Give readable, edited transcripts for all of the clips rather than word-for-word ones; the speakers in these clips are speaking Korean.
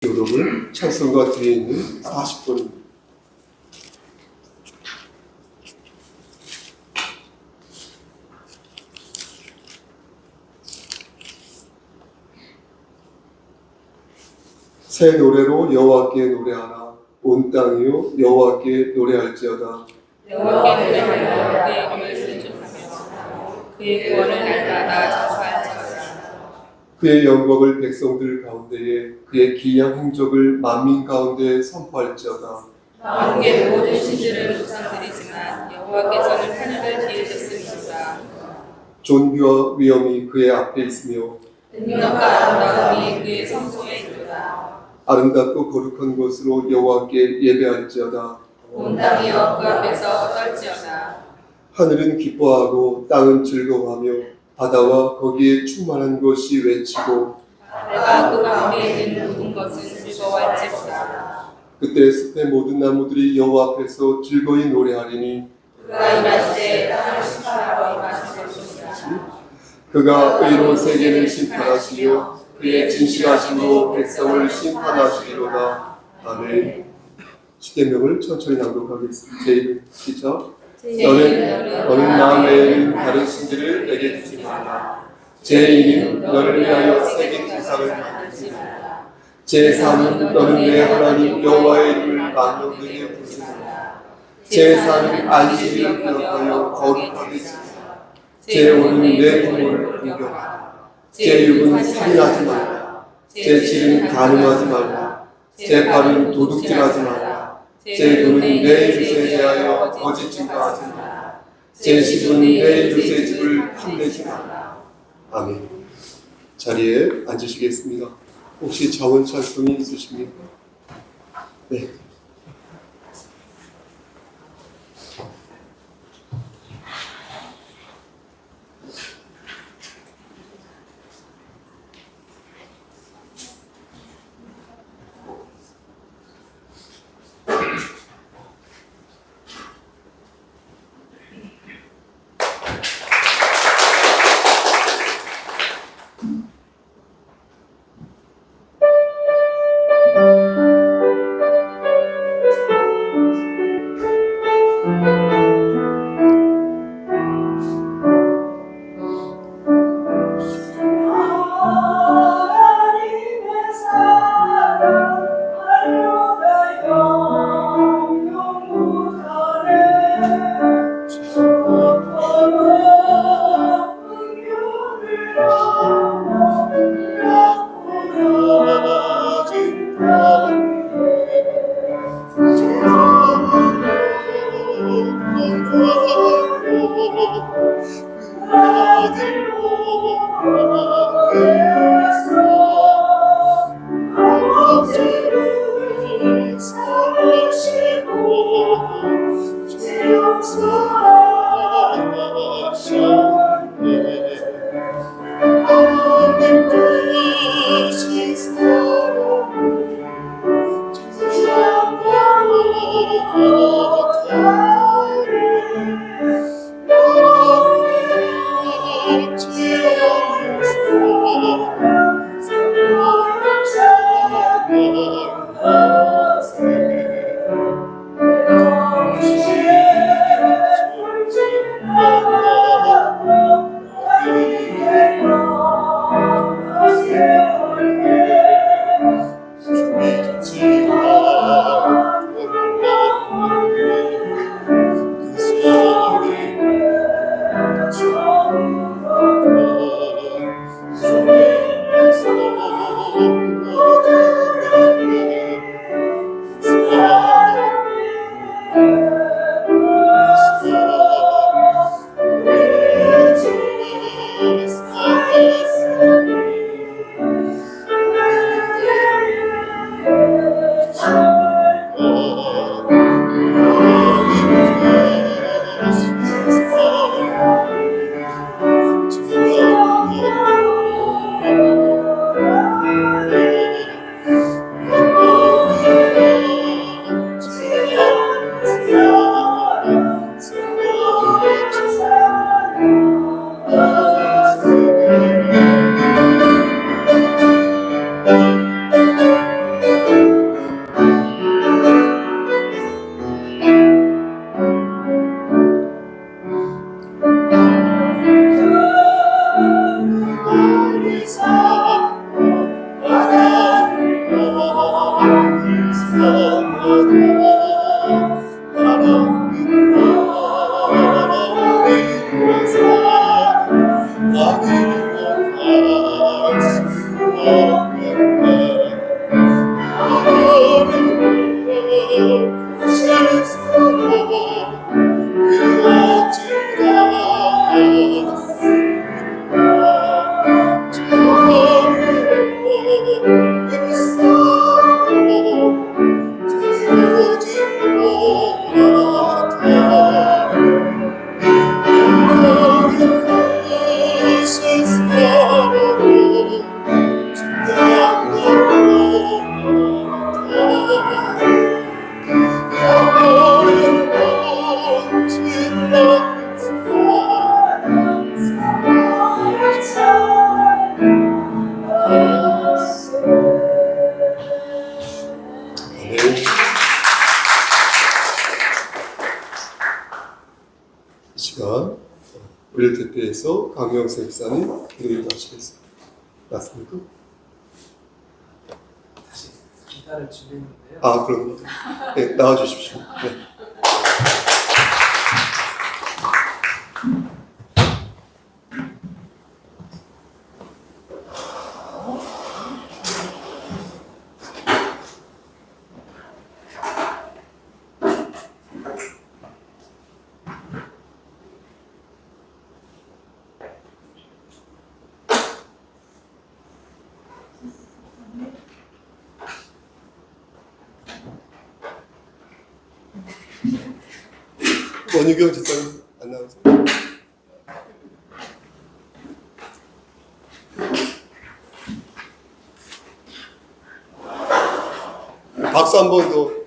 여러분 찬송가 뒤에 있는 40번입니다. 새 노래로 여호와께 노래하라. 온 땅이요 여호와께 노래할지어다. 여호와께 노래하여 그의 이름을 순종하며 그의 구원을 날마다 전파할지어다. 그의 영광을 백성들 가운데에 그의 기이한 행적을 만민 가운데 선포할지어다. 만국의 모든 신들을 우상드리지만 여호와께서는 하늘을 기르셨음이로다. 존귀와 위엄이 그의 앞에 있으며 능력과 아름다움이 그의 성소에 있도다. 아름답고 거룩한 곳으로 여호와께 예배할지어다. 온 땅이여 그 앞에서 떨지어다. 하늘은 기뻐하고 땅은 즐거워하며 바다와 거기에 충만한 것이 외치고 내가 그 가운데 있는 모든 것은 즐거워할지로다. 그때 숲의 모든 나무들이 여호와 앞에서 즐거이 노래하리니 그가 임하실 때 땅을 심판하러 임하실 것이다. 그가 의로운 세계를 심판하시며 그의 진실하심으로 백성을 심판하시리로다. 아멘. 십계명을 천천히 낭독하겠습니다. 제1 시작. 너는 마음에는 다른 신들을 내게 두지 말라. 제2는 너를 위하여 새긴 두상을 만들지 말라. 제3은 너는 내 하나님 여호와의 이름을 만명되게 부르지 말라. 제4는 안식일을 기억하여 거룩하게 지키라. 제5는 내 부모를 공경하라. 제6은 살인하지 말라. 제7은 간음하지 말라. 제8은 도둑질하지 말라. 제9는 내 이웃에 대하여 거짓 증거하지 말라. 제10은 내 이웃의 집을 탐내지 말라. 아멘. 자리에 앉으시겠습니다. 혹시 자원 찬송이 있으십니까? 네. 이 시간 올려대표에서 강명세 목사님 기도를 하시겠습니다. 맞습니까? 다시 기타를 준비했는데요. 아, 그럼 네, 나와주십시오. 네. 원유경 집사님 안 나오세요? 박수 한 번 더.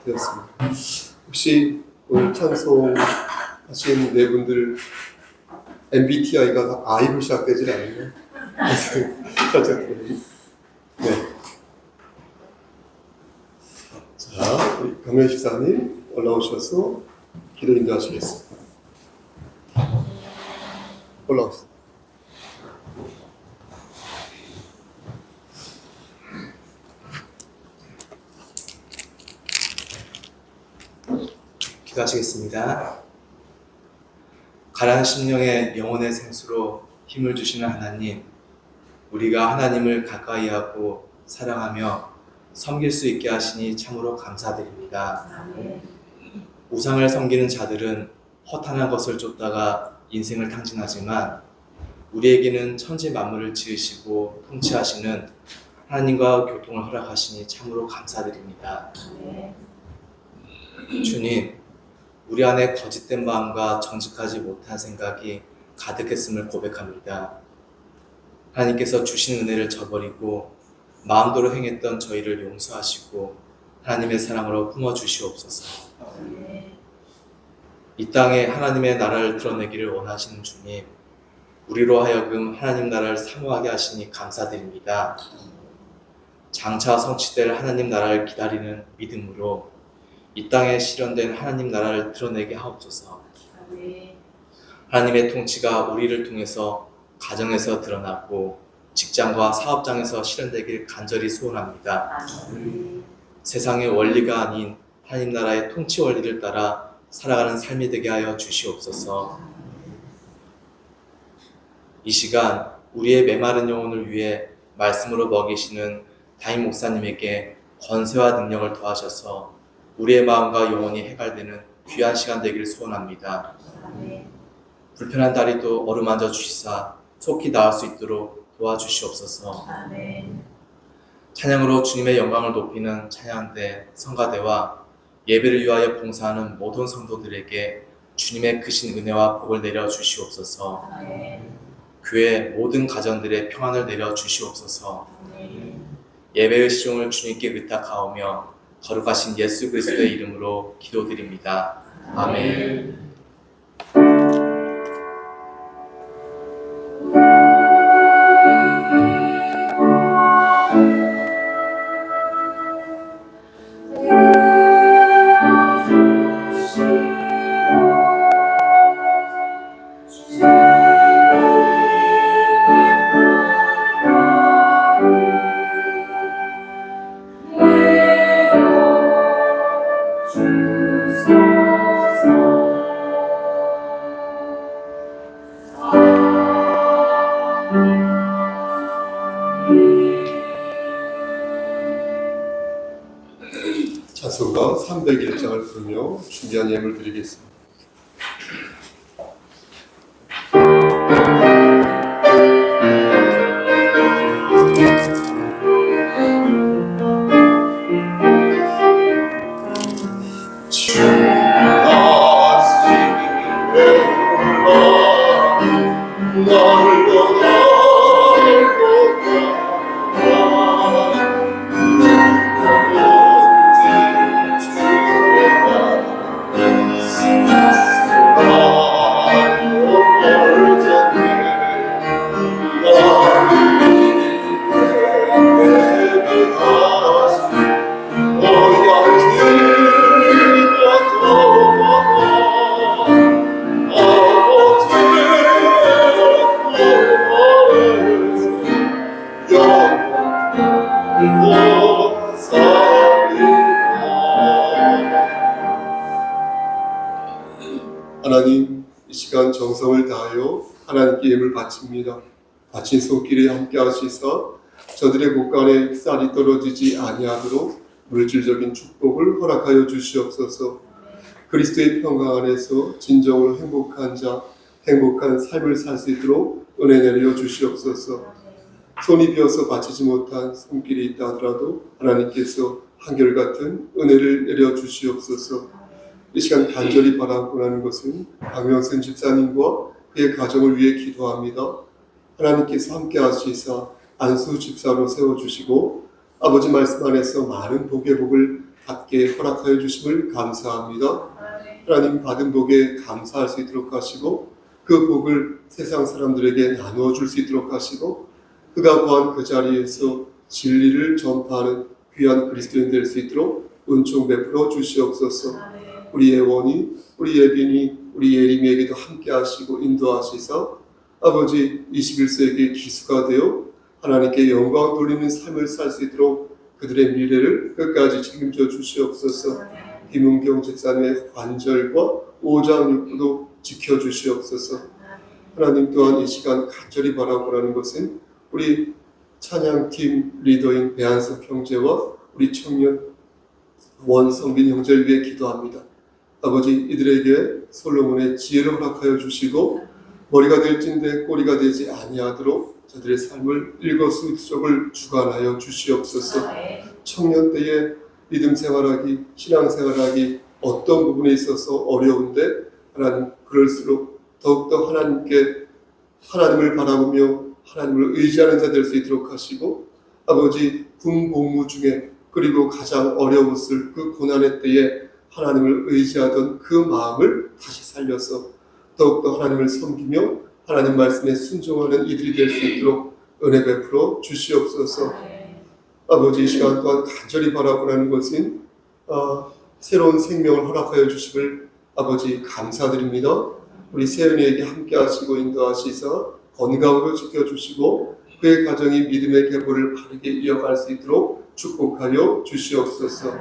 되었습니다. 혹시 오늘 찬송하신 네 분들 MBTI가 I로 시작되질 않나요? 살짝 네. 자, 우리 강현 집사님 올라오셔서 기도 인도하시겠습니다. 올라오세요. 기도하시겠습니다. 가라앉은 심령의 영혼의 생수로 힘을 주시는 하나님, 우리가 하나님을 가까이하고 사랑하며 섬길 수 있게 하시니 참으로 감사드립니다. 우상을 섬기는 자들은 허탄한 것을 쫓다가 인생을 탕진하지만 우리에게는 천지 만물을 지으시고 통치하시는 하나님과 교통을 허락하시니 참으로 감사드립니다. 주님, 우리 안에 거짓된 마음과 정직하지 못한 생각이 가득했음을 고백합니다. 하나님께서 주신 은혜를 저버리고 마음대로 행했던 저희를 용서하시고 하나님의 사랑으로 품어주시옵소서. 이 땅에 하나님의 나라를 드러내기를 원하시는 주님, 우리로 하여금 하나님 나라를 사모하게 하시니 감사드립니다. 장차 성취될 하나님 나라를 기다리는 믿음으로 이 땅에 실현된 하나님 나라를 드러내게 하옵소서. 하나님의 통치가 우리를 통해서 가정에서 드러나고 직장과 사업장에서 실현되길 간절히 소원합니다. 세상의 원리가 아닌 하나님 나라의 통치 원리를 따라 살아가는 삶이 되게 하여 주시옵소서. 이 시간 우리의 메마른 영혼을 위해 말씀으로 먹이시는 담임 목사님에게 권세와 능력을 더하셔서 우리의 마음과 영혼이 해갈되는 귀한 시간 되기를 소원합니다. 불편한 다리도 어루만져 주시사 속히 나을 수 있도록 도와주시옵소서. 찬양으로 주님의 영광을 높이는 찬양대, 성가대와 예배를 위하여 봉사하는 모든 성도들에게 주님의 크신 은혜와 복을 내려 주시옵소서. 교회 모든 가정들의 평안을 내려 주시옵소서. 예배의 시종을 주님께 의탁하오며 거룩하신 예수 그리스도의 이름으로 기도드립니다. 아멘. 찬송가 301장을 부르며 준비한 예물 드리겠습니다. 하나님, 이 시간 정성을 다하여 하나님께 예물 바칩니다. 바친 손길에 함께 하시사 저들의 곳간에 쌀이 떨어지지 아니하도록 물질적인 축복을 허락하여 주시옵소서. 그리스도의 평강 안에서 진정으로 행복한 자, 행복한 삶을 살 수 있도록 은혜 내려 주시옵소서. 손이 비어서 바치지 못한 손길이 있다 하더라도 하나님께서 한결같은 은혜를 내려 주시옵소서. 이 시간 간절히 바라고 하는 것은 박명선 집사님과 그의 가정을 위해 기도합니다. 하나님께서 함께 하시사 안수 집사로 세워주시고 아버지 말씀 안에서 많은 복의 복을 갖게 허락하여 주심을 감사합니다. 하나님 받은 복에 감사할 수 있도록 하시고 그 복을 세상 사람들에게 나누어 줄 수 있도록 하시고 그가 구한 그 자리에서 진리를 전파하는 귀한 그리스도인 될 수 있도록 은총 베풀어 주시옵소서. 우리 예원이, 우리 예빈이, 우리 예림이에게도 함께 하시고 인도하시사 아버지 21세기 기수가 되어 하나님께 영광 돌리는 삶을 살 수 있도록 그들의 미래를 끝까지 책임져 주시옵소서. 김은경 집사님의 관절과 오장육부도 지켜주시옵소서. 하나님 또한 이 시간 간절히 바라보라는 것은 우리 찬양팀 리더인 배한석 형제와 우리 청년 원성빈 형제를 위해 기도합니다. 아버지 이들에게 솔로몬의 지혜를 허락하여 주시고 머리가 될진대 꼬리가 되지 아니하도록 저들의 삶을 일거수일투족을 주관하여 주시옵소서. 청년 때에 믿음 생활하기, 신앙 생활하기 어떤 부분에 있어서 어려운데 하나님 그럴수록 더욱더 하나님을 바라보며 하나님을 의지하는 자 될 수 있도록 하시고 아버지 군복무 중에 그리고 가장 어려웠을 그 고난의 때에 하나님을 의지하던 그 마음을 다시 살려서 더욱더 하나님을 섬기며 하나님 말씀에 순종하는 이들이 될 수 있도록 은혜 베풀어 주시옵소서. 아버지 이 시간 또한 간절히 바라보라는 것은 새로운 생명을 허락하여 주심을 아버지 감사드립니다. 우리 세연이에게 함께 하시고 인도하시사 건강으로 지켜주시고 그의 가정이 믿음의 계보를 바르게 이어갈 수 있도록 축복하여 주시옵소서.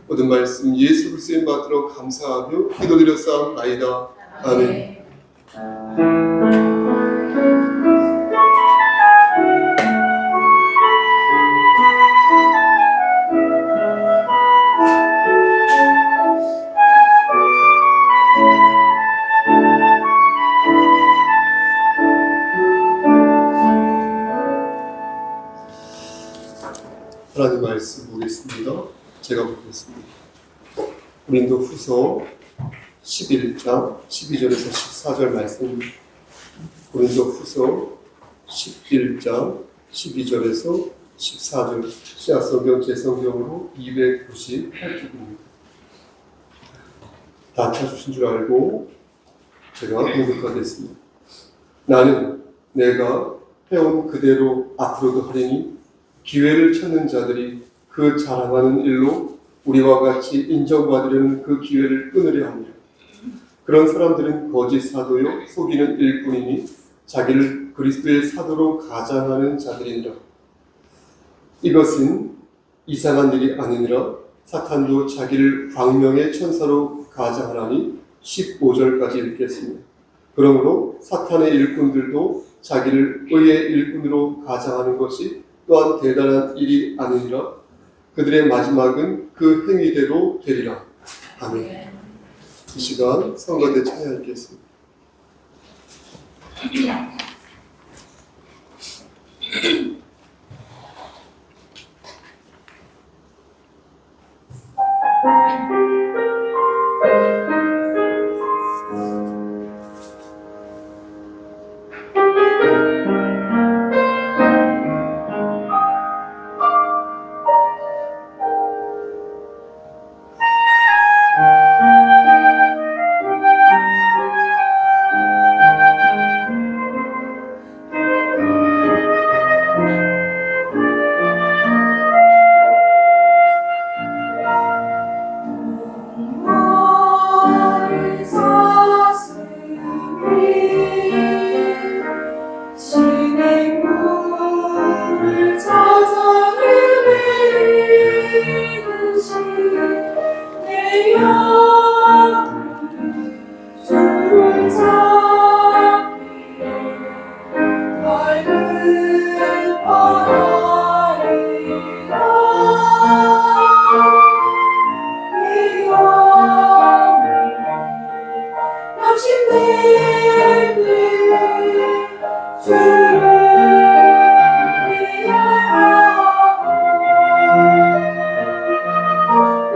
모든 말씀 예수 그리스도의 받들어 감사하며 기도드렸사옵나이다. 아멘. 하나님 말씀 보겠습니다. 제가 보겠습니다. 고린도 후서 11장 12절에서 14절 말씀. 고린도 후서 11장 12절에서 14절 시아성경 제성경으로 298쪽입니다. 다 찾으신 줄 알고 제가 공격하겠습니다. 나는 내가 해온 그대로 앞으로도 하리니 기회를 찾는 자들이 그 자랑하는 일로 우리와 같이 인정받으려는 그 기회를 끊으려 합니다. 그런 사람들은 거짓 사도요 속이는 일꾼이니 자기를 그리스도의 사도로 가장하는 자들이니라. 이것은 이상한 일이 아니니라. 사탄도 자기를 광명의 천사로 가장하나니 15절까지 읽겠습니다. 그러므로 사탄의 일꾼들도 자기를 의의 일꾼으로 가장하는 것이 또한 대단한 일이 아니니라. 그들의 마지막은 그 행위대로 되리라. 아멘. 이 시간 성가대 찬양하겠습니다.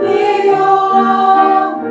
내 영혼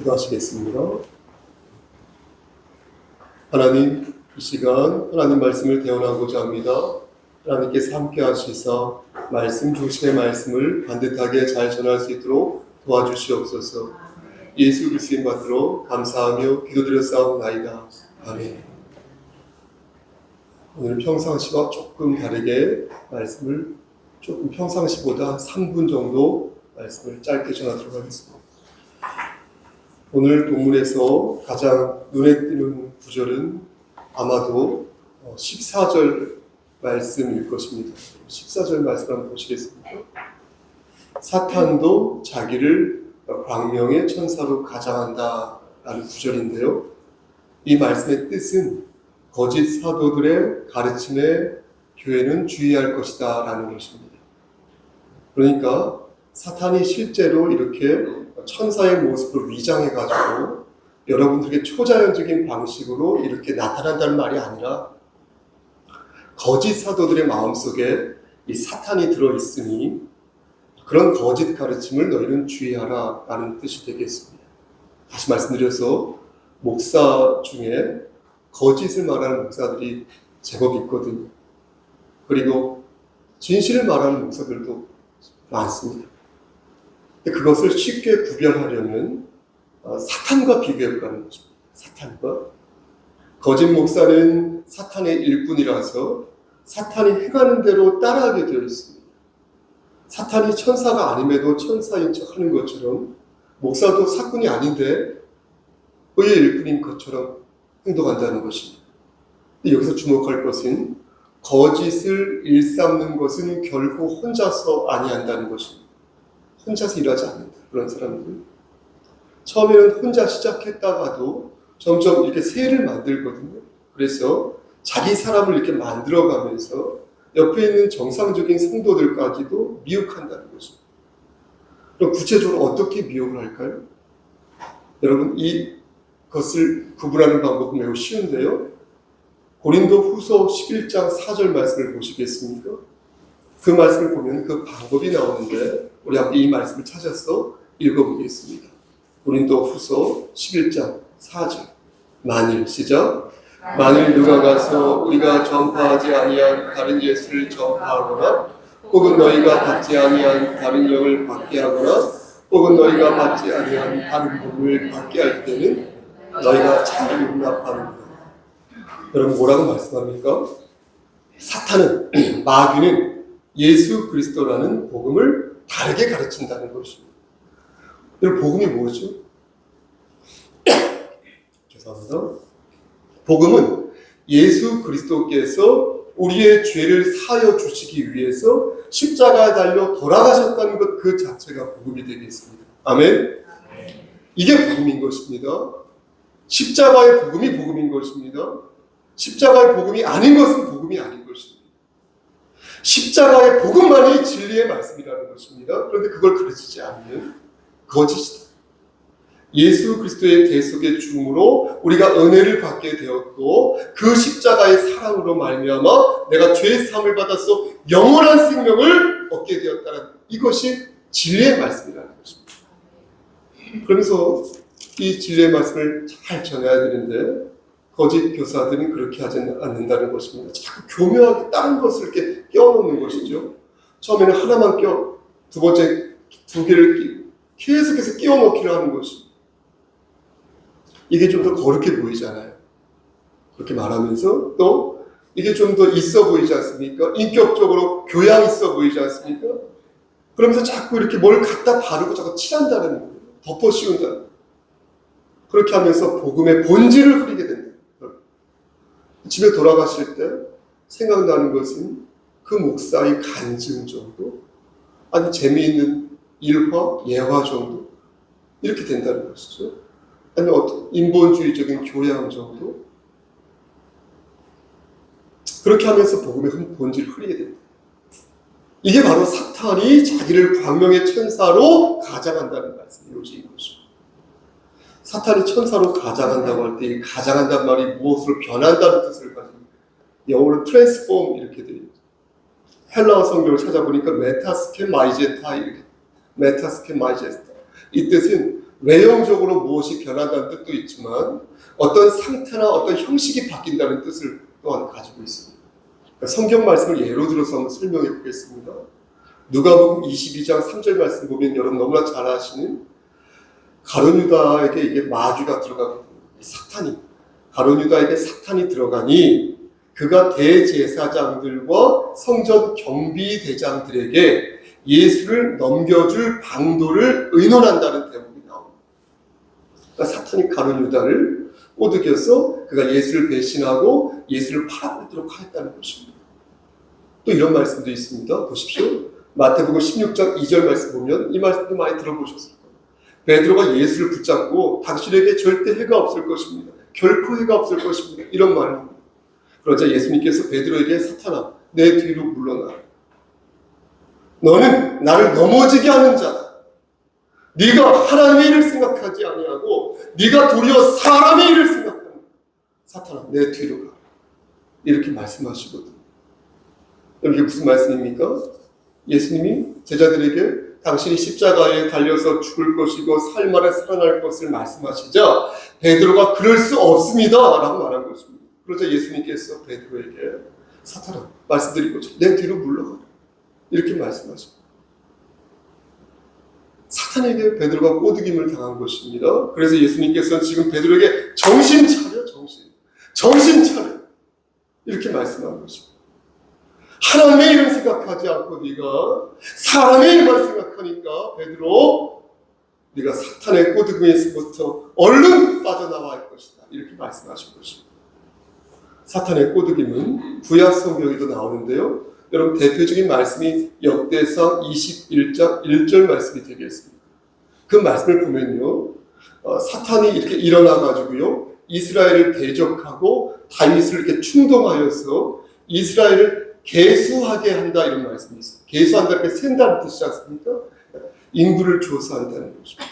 기도하시겠습니다. 하나님, 이 시간 하나님 말씀을 대언하고자 합니다. 하나님께서 함께 하시사 말씀 중심의 말씀을 반듯하게 잘 전할 수 있도록 도와주시옵소서. 예수 그리스도의 받들어 감사하며 기도드렸사옵나이다. 아멘. 오늘 평상시와 조금 다르게 말씀을 조금 평상시보다 3분 정도 말씀을 짧게 전하도록 하겠습니다. 오늘 본문에서 가장 눈에 띄는 구절은 아마도 14절 말씀일 것입니다. 14절 말씀 한번 보시겠습니다. 사탄도 자기를 광명의 천사로 가장한다 라는 구절인데요. 이 말씀의 뜻은 거짓 사도들의 가르침에 교회는 주의할 것이다 라는 것입니다. 그러니까 사탄이 실제로 이렇게 천사의 모습을 위장해가지고 여러분들에게 초자연적인 방식으로 이렇게 나타난다는 말이 아니라 거짓 사도들의 마음속에 이 사탄이 들어있으니 그런 거짓 가르침을 너희는 주의하라 라는 뜻이 되겠습니다. 다시 말씀드려서 목사 중에 거짓을 말하는 목사들이 제법 있거든요. 그리고 진실을 말하는 목사들도 많습니다. 그것을 쉽게 구별하려면 사탄과 비교해보라는 것입니다. 사탄과. 거짓 목사는 사탄의 일꾼이라서 사탄이 행하는 대로 따라하게 되어 있습니다. 사탄이 천사가 아님에도 천사인 척 하는 것처럼 목사도 사꾼이 아닌데 의의 일꾼인 것처럼 행동한다는 것입니다. 여기서 주목할 것은 거짓을 일삼는 것은 결코 혼자서 아니한다는 것입니다. 혼자서 일하지 않는다. 그런 사람들. 처음에는 혼자 시작했다가도 점점 이렇게 세를 만들거든요. 그래서 자기 사람을 이렇게 만들어가면서 옆에 있는 정상적인 성도들까지도 미혹한다는 것입니다. 그럼 구체적으로 어떻게 미혹을 할까요? 여러분, 이것을 구분하는 방법은 매우 쉬운데요. 고린도 후서 11장 4절 말씀을 보시겠습니까? 그 말씀을 보면 그 방법이 나오는데 우리 함께 이 말씀을 찾아서 읽어보겠습니다. 고린도 후서 11장 4절. 만일, 시작. 만일 누가 가서 우리가 전파하지 아니한 다른 예수를 전파하거나 혹은 너희가 받지 아니한 다른 영을 받게 하거나 혹은 너희가 받지 아니한 다른 복을 받게 할 때는 너희가 잘 용납하는구나. 여러분, 뭐라고 말씀합니까? 사탄은, 마귀는 예수 그리스도라는 복음을 다르게 가르친다는 것입니다. 여러분, 복음이 뭐죠? 죄송합니다. 복음은 예수 그리스도께서 우리의 죄를 사하여 주시기 위해서 십자가에 달려 돌아가셨다는 것 그 자체가 복음이 되겠습니다. 아멘? 이게 복음인 것입니다. 십자가의 복음이 복음인 것입니다. 십자가의 복음이 아닌 것은 복음이 아닌 것입니다. 십자가의 복음만이 진리의 말씀이라는 것입니다. 그런데 그걸 가르치지 않는 거짓이다. 예수 그리스도의 대속의 죽음으로 우리가 은혜를 받게 되었고 그 십자가의 사랑으로 말미암아 내가 죄의 사함을 받아서 영원한 생명을 얻게 되었다는 이것이 진리의 말씀이라는 것입니다. 그러면서 이 진리의 말씀을 잘 전해야 되는데 거짓 교사들은 그렇게 하지 않는다는 것입니다. 자꾸 교묘하게 다른 것을 이렇게 끼워넣는 것이죠. 처음에는 하나만 끼워, 두 번째 두 개를 계속해서 끼워넣기를 하는 것입니다. 이게 좀 더 거룩해 보이잖아요. 그렇게 말하면서 또 이게 좀 더 있어 보이지 않습니까? 인격적으로 교양 있어 보이지 않습니까? 그러면서 자꾸 이렇게 뭘 갖다 바르고 자꾸 칠한다는 거예요. 덮어 씌운다는 거예요. 그렇게 하면서 복음의 본질을 흐리게 된다. 집에 돌아가실 때 생각나는 것은 그 목사의 간증 정도, 아니 재미있는 일화, 예화 정도 이렇게 된다는 것이죠. 아니면 어떤 인본주의적인 교양 정도 그렇게 하면서 복음의 본질을 흐리게 됩니다. 이게 바로 사탄이 자기를 광명의 천사로 가장한다는 말씀이에요. 이것이. 사탄이 천사로 가장한다고 할 때 이 가장한다는 말이 무엇으로 변한다는 뜻을 가지고 영어로 transform 이렇게 되어 있죠. 헬라어 성경을 찾아보니까 메타스케마이제타 이렇게 메타스케마이제타 이 뜻은 외형적으로 무엇이 변한다는 뜻도 있지만 어떤 상태나 어떤 형식이 바뀐다는 뜻을 또한 가지고 있습니다. 그러니까 성경 말씀을 예로 들어서 한번 설명해 보겠습니다. 누가복음 22장 3절 말씀 보면 여러분 너무나 잘 아시는 가룟 유다에게 이게 마귀가 들어가고 사탄이 가룟 유다에게 사탄이 들어가니 그가 대제사장들과 성전 경비대장들에게 예수를 넘겨줄 방도를 의논한다는 대목이 나옵니다. 그러니까 사탄이 가룟 유다를 꼬드겨서 그가 예수를 배신하고 예수를 팔아버리도록 하였다는 것입니다. 또 이런 말씀도 있습니다. 보십시오. 마태복음 16장 2절 말씀 보면 이 말씀도 많이 들어보셨을 거예요. 베드로가 예수를 붙잡고 당신에게 절대 해가 없을 것입니다. 결코 해가 없을 것입니다. 이런 말을 합니다. 그러자 예수님께서 베드로에게 사탄아 내 뒤로 물러나. 너는 나를 넘어지게 하는 자다. 네가 하나님의 일을 생각하지 아니하고 네가 도리어 사람의 일을 생각한다. 사탄아 내 뒤로 가. 이렇게 말씀하시거든요. 이게 무슨 말씀입니까? 예수님이 제자들에게 당신이 십자가에 달려서 죽을 것이고 살만에 살아날 것을 말씀하시자 베드로가 그럴 수 없습니다 라고 말한 것입니다. 그러자 예수님께서 베드로에게 사탄아 말씀드린 것처럼 내 뒤로 물러가라 이렇게 말씀하십니다. 사탄에게 베드로가 꼬드김을 당한 것입니다. 그래서 예수님께서는 지금 베드로에게 정신 차려 이렇게 말씀한 것입니다. 하나님의 일을 생각하지 않고 네가 사람의 일만 생각하니까 베드로 네가 사탄의 꼬드김에서부터 얼른 빠져나와 할 것이다 이렇게 말씀하신 것입니다. 사탄의 꼬드김은 구약 성경에도 나오는데요. 여러분 대표적인 말씀이 역대상 21장 1절 말씀이 되겠습니다. 그 말씀을 보면요. 사탄이 이렇게 일어나가지고요. 이스라엘을 대적하고 다윗을 이렇게 충동하여서 이스라엘을 계수하게 한다 이런 말씀이 있어요. 계수한다 이렇게 센다는 뜻이지 않습니까? 인구를 조사한다는 것입니다.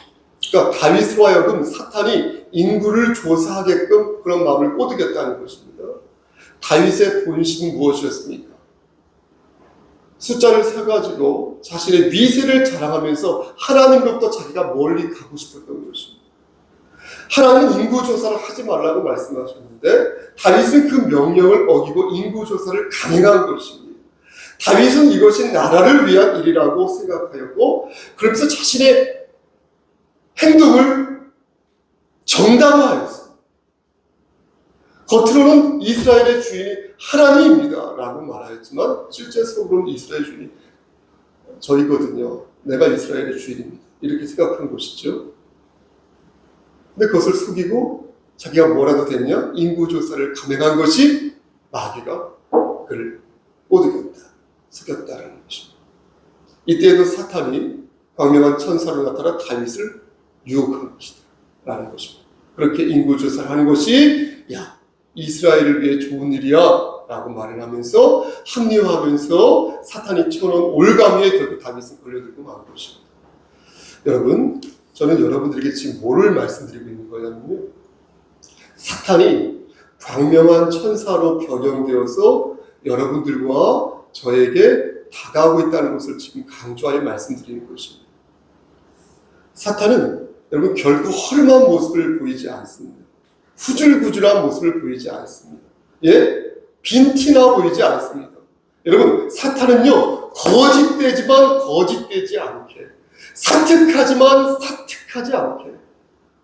그러니까 다윗으로 하여금 사탄이 인구를 조사하게끔 그런 마음을 꼬드겼다는 것입니다. 다윗의 본심은 무엇이었습니까? 숫자를 세가지고 자신의 위세를 자랑하면서 하나님으로부터 자기가 멀리 가고 싶었던 것입니다. 하나님은 인구조사를 하지 말라고 말씀하셨는데 다윗은 그 명령을 어기고 인구조사를 강행한 것입니다. 다윗은 이것이 나라를 위한 일이라고 생각하였고 그러면서 자신의 행동을 정당화했습니다. 겉으로는 이스라엘의 주인이 하나님입니다 라고 말하였지만 실제 속으로는 이스라엘 주인이 저이거든요. 내가 이스라엘의 주인입니다. 이렇게 생각하는 것이죠. 근데 그것을 속이고 자기가 뭐라도 됐냐? 인구조사를 감행한 것이 마귀가 그를 꼬드겼다, 속였다라는 것입니다. 이때에도 사탄이 광명한 천사로 나타나 다윗을 유혹한 것이다 라는 것입니다. 그렇게 인구조사를 하는 것이 이스라엘을 위해 좋은 일이야 라고 말을 하면서 합리화하면서 사탄이 쳐놓은 올가미에 결국 다윗은 걸려들고 만 것입니다. 여러분, 저는 여러분들에게 지금 뭐를 말씀드리고 있는 거냐면요, 사탄이 광명한 천사로 변형되어서 여러분들과 저에게 다가오고 있다는 것을 지금 강조하여 말씀드리는 것입니다. 사탄은 여러분 결코 헐만 모습을 보이지 않습니다. 후줄구줄한 모습을 보이지 않습니다. 빈티나 보이지 않습니다. 여러분, 사탄은요 거짓되지만 거짓되지 않게, 사특하지만 사특하지 않게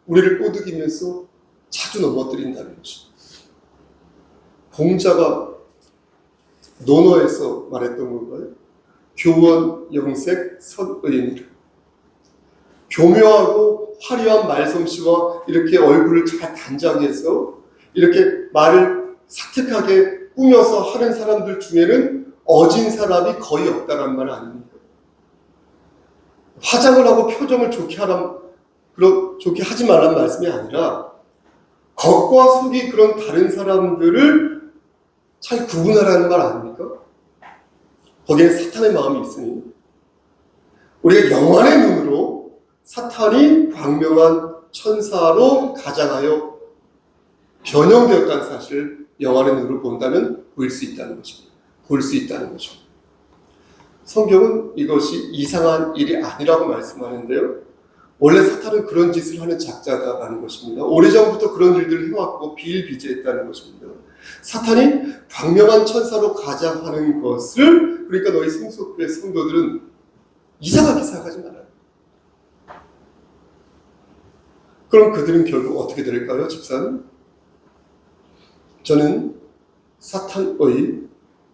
우리를 꼬드기면서 자주 넘어뜨린다는 것입니다. 공자가 논어에서 말했던 건가요? 교원 영색 선의인이라. 교묘하고 화려한 말솜씨와 이렇게 얼굴을 잘 단장해서 이렇게 말을 사특하게 꾸며서 하는 사람들 중에는 어진 사람이 거의 없다는 말 아닙니까? 화장을 하고 표정을 좋게 하지 말라는 말씀이 아니라 겉과 속이 그런 다른 사람들을 잘 구분하라는 말 아닙니까? 거기에 사탄의 마음이 있으니 우리가 영안의 눈으로 사탄이 광명한 천사로 가장하여 변형되었다는 사실을 영안의 눈으로 본다면 보일 수 있다는 것입니다. 볼 수 있다는 것입니다. 성경은 이것이 이상한 일이 아니라고 말씀하는데요. 원래 사탄은 그런 짓을 하는 작자다라는 것입니다. 오래전부터 그런 일들을 해왔고 비일비재했다는 것입니다. 사탄이 광명한 천사로 가장하는 것을, 그러니까 너희 성소교회 성도들은 이상하게 생각하지 말아요. 그럼 그들은 결국 어떻게 될까요, 집사는? 저는 사탄의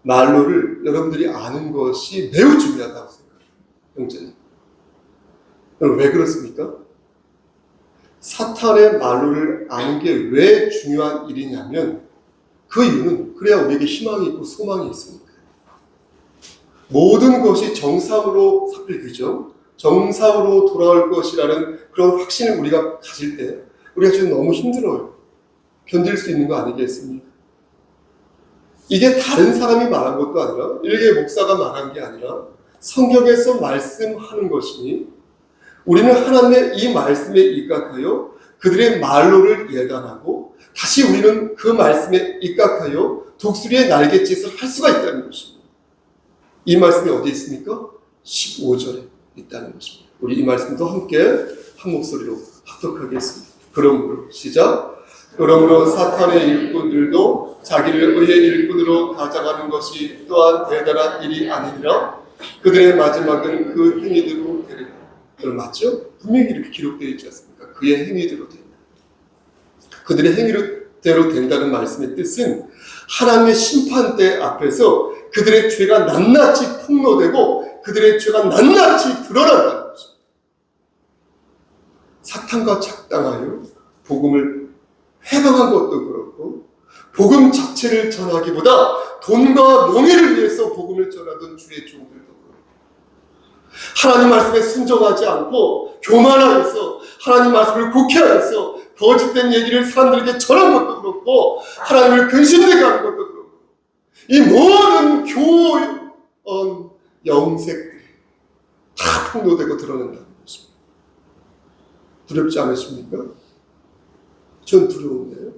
말로를 여러분들이 아는 것이 매우 중요하다고 생각해요. 형제는. 여러분, 왜 그렇습니까? 사탄의 말로를 아는 게 왜 중요한 일이냐면 그 이유는 그래야 우리에게 희망이 있고 소망이 있습니다. 모든 것이 정상으로 그죠? 정상으로 돌아올 것이라는 그런 확신을 우리가 가질 때 우리가 지금 너무 힘들어요. 견딜 수 있는 거 아니겠습니까? 이게 다른 사람이 말한 것도 아니라 일개 목사가 말한 게 아니라 성경에서 말씀하는 것이니 우리는 하나님의 이 말씀에 입각하여 그들의 말로를 예단하고 다시 우리는 그 말씀에 입각하여 독수리의 날갯짓을 할 수가 있다는 것입니다. 이 말씀이 어디 있습니까? 15절에 있다는 것입니다. 우리 이 말씀도 함께 한 목소리로 합독하겠습니다. 그러므로 시작. 그러므로 사탄의 일꾼들도 자기를 의의 일꾼으로 가져가는 것이 또한 대단한 일이 아니니라. 그들의 마지막은 그 행위대로 되리라. 그럼 맞죠? 분명히 이렇게 기록되어 있지 않습니까? 그의 행위대로 된다. 그들의 행위대로 된다는 말씀의 뜻은 하나님의 심판대 앞에서 그들의 죄가 낱낱이 폭로되고 그들의 죄가 낱낱이 드러난다는 것입니다. 사탄과 작당하여 복음을 회방한 것도 그렇고 복음 자체를 전하기보다 돈과 명예를 위해서 복음을 전하던 주의 종들도 그렇고 하나님 말씀에 순종하지 않고 교만하여서 하나님 말씀을 곡해하여서 거짓된 얘기를 사람들에게 전한 것도 그렇고 하나님을 근심되게 하는 것도 그렇고 이 모든 교원 영색들이 다 폭로되고 드러낸다는 것입니다. 두렵지 않으십니까? 전 두려운데요.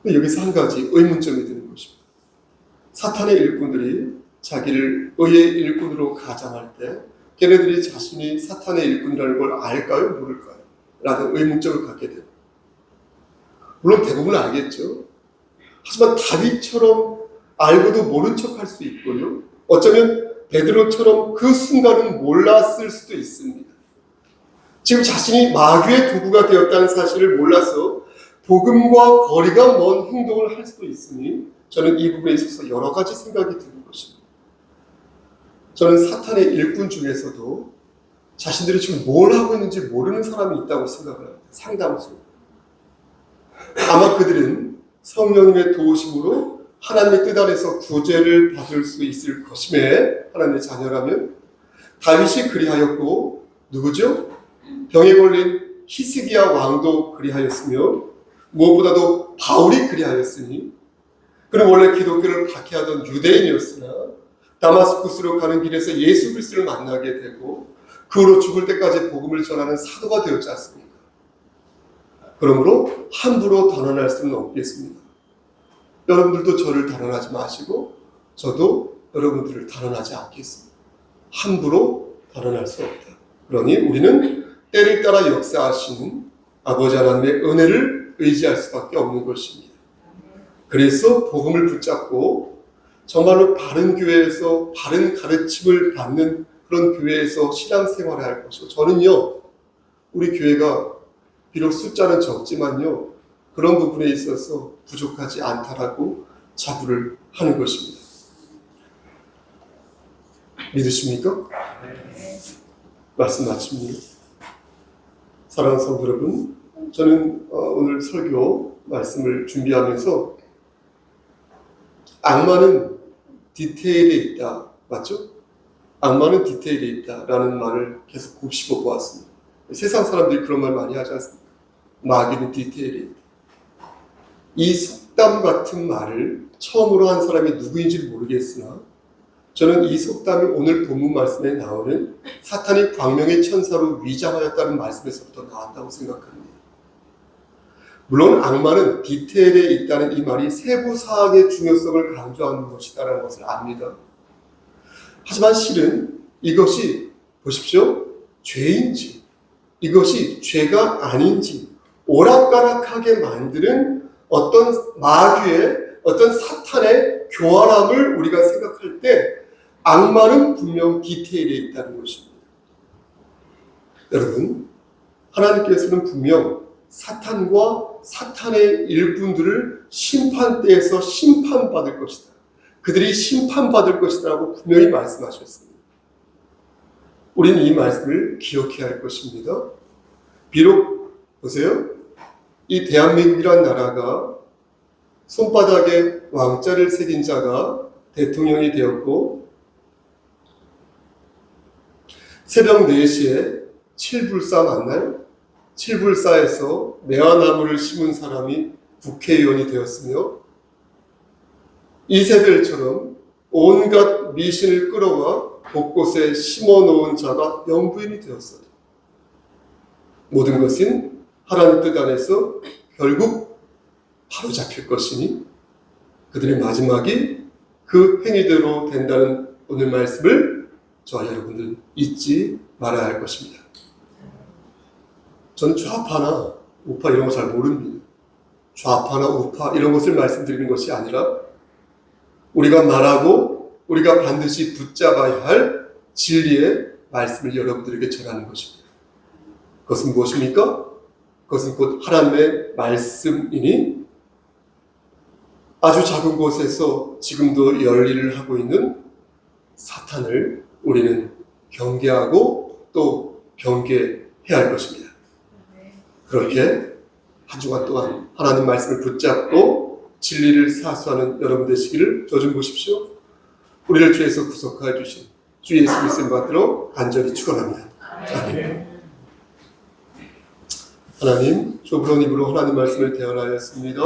여기서 한 가지 의문점이 드는 것입니다. 사탄의 일꾼들이 자기를 의의 일꾼으로 가장할 때 걔네들이 자신이 사탄의 일꾼이라는 걸 알까요? 모를까요? 라는 의문점을 갖게 됩니다. 물론 대부분 알겠죠. 하지만 다윗처럼 알고도 모른 척할 수 있고요. 어쩌면 베드로처럼 그 순간은 몰랐을 수도 있습니다. 지금 자신이 마귀의 도구가 되었다는 사실을 몰라서 복음과 거리가 먼 행동을 할 수도 있으니 저는 이 부분에 있어서 여러 가지 생각이 드는 것입니다. 저는 사탄의 일꾼 중에서도 자신들이 지금 뭘 하고 있는지 모르는 사람이 있다고 생각을 합니다. 상당수. 아마 그들은 성령님의 도우심으로 하나님의 뜻 안에서 구제를 받을 수 있을 것임에 하나님의 자녀라면 다윗이 그리하였고 누구죠? 병에 걸린 히스기야 왕도 그리하였으며 무엇보다도 바울이 그리하였으니 그는 원래 기독교를 박해하던 유대인이었으나 다마스쿠스로 가는 길에서 예수 그리스도를 만나게 되고 그 후로 죽을 때까지 복음을 전하는 사도가 되었지 않습니까? 그러므로 함부로 단언할 수는 없겠습니다. 여러분들도 저를 단언하지 마시고 저도 여러분들을 단언하지 않겠습니다. 함부로 단언할 수 없다. 그러니 우리는 때를 따라 역사하시는 아버지 하나님의 은혜를 의지할 수밖에 없는 것입니다. 그래서 복음을 붙잡고 정말로 바른 교회에서 바른 가르침을 받는 그런 교회에서 신앙생활을 할 것이고 저는요 우리 교회가 비록 숫자는 적지만요 그런 부분에 있어서 부족하지 않다라고 자부를 하는 것입니다. 믿으십니까? 말씀 마칩니다. 사랑하는 성도 여러분, 저는 오늘 설교 말씀을 준비하면서 악마는 디테일에 있다. 맞죠? 악마는 디테일에 있다라는 말을 계속 곱씹어 보았습니다. 세상 사람들이 그런 말 많이 하지 않습니까? 마귀는 디테일에 있다. 이 속담 같은 말을 처음으로 한 사람이 누구인지 모르겠으나 저는 이 속담이 오늘 본문 말씀에 나오는 사탄이 광명의 천사로 위장하였다는 말씀에서부터 나왔다고 생각합니다. 물론 악마는 디테일에 있다는 이 말이 세부 사항의 중요성을 강조하는 것이다라는 것을 압니다. 하지만 실은 이것이 보십시오. 죄인지 이것이 죄가 아닌지 오락가락하게 만드는 어떤 마귀의 어떤 사탄의 교활함을 우리가 생각할 때 악마는 분명 디테일에 있다는 것입니다. 여러분, 하나님께서는 분명 사탄과 사탄의 일꾼들을 심판대에서 심판받을 것이다. 그들이 심판받을 것이다라고 분명히 말씀하셨습니다. 우리는 이 말씀을 기억해야 할 것입니다. 비록 보세요. 이 대한민국이란 나라가 손바닥에 왕자를 새긴 자가 대통령이 되었고 새벽 4시에 칠불사 맞나요? 칠불사에서 매화나무를 심은 사람이 국회의원이 되었으며 이세벨처럼 온갖 미신을 끌어와 곳곳에 심어놓은 자가 영부인이 되었어요. 모든 것은 하나님 뜻 안에서 결국 바로잡힐 것이니 그들의 마지막이 그 행위대로 된다는 오늘 말씀을 저와 여러분들 잊지 말아야 할 것입니다. 저는 좌파나 우파 이런 거 잘 모릅니다. 좌파나 우파 이런 것을 말씀드리는 것이 아니라 우리가 말하고 우리가 반드시 붙잡아야 할 진리의 말씀을 여러분들에게 전하는 것입니다. 그것은 무엇입니까? 그것은 곧 하나님의 말씀이니 아주 작은 곳에서 지금도 열일을 하고 있는 사탄을 우리는 경계하고 또 경계해야 할 것입니다. 그렇게 한 주간 동안 하나님 말씀을 붙잡고 진리를 사수하는 여러분 되시기를 저 좀 보십시오. 우리를 주에서 구속하여 주신 주 예수 그리스도를 받들어 간절히 축원합니다. 아멘. 하나님, 좁은 입으로 하나님 말씀을 대언하였습니다.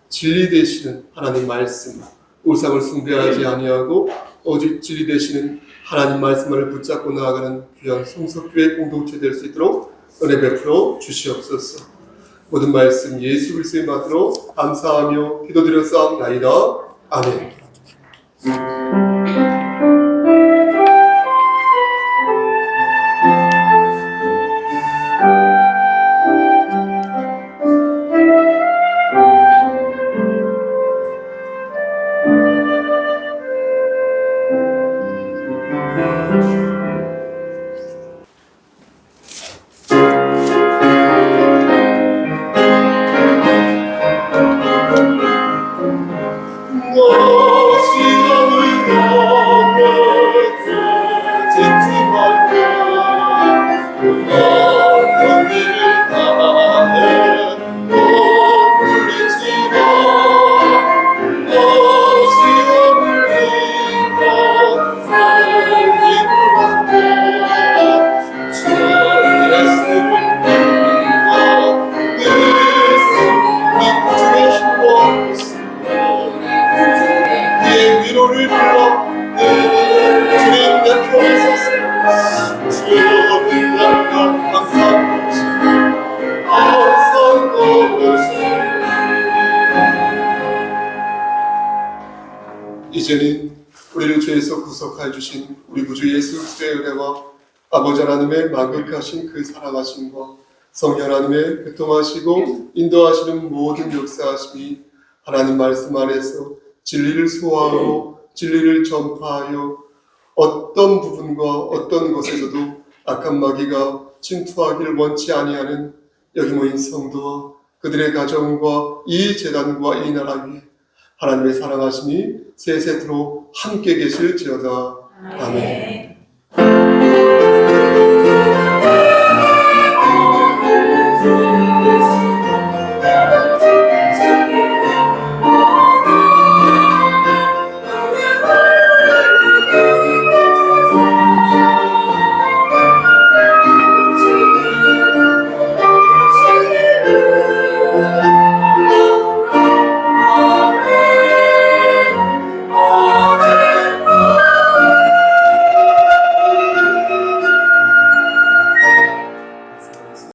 진리 되시는 하나님 말씀, 우상을 숭배하지 아니하고 오직 진리 되시는 하나님 말씀을 붙잡고 나아가는 귀한 성석교회 공동체 될 수 있도록 은혜 베풀어 주시옵소서. 모든 말씀 예수 그리스도의 이름으로 감사하며 기도드렸사옵나이다. 아멘. 이제는 우리를 죄에서 구속하여 주신 우리 구주 예수 그리스도의 은혜와 아버지 하나님의 만극하신 그 사랑하심과 성령 하나님의 교통하시고 인도하시는 모든 역사하심이 하나님 말씀 안에서 진리를 소화하고 진리를 전파하여 어떤 부분과 어떤 것에서도 악한 마귀가 침투하기를 원치 아니하는 여기 모인 성도와 그들의 가정과 이 재단과 이 나라 위에 하나님의 사랑하심이 세세토록 함께 계실지어다. 아멘.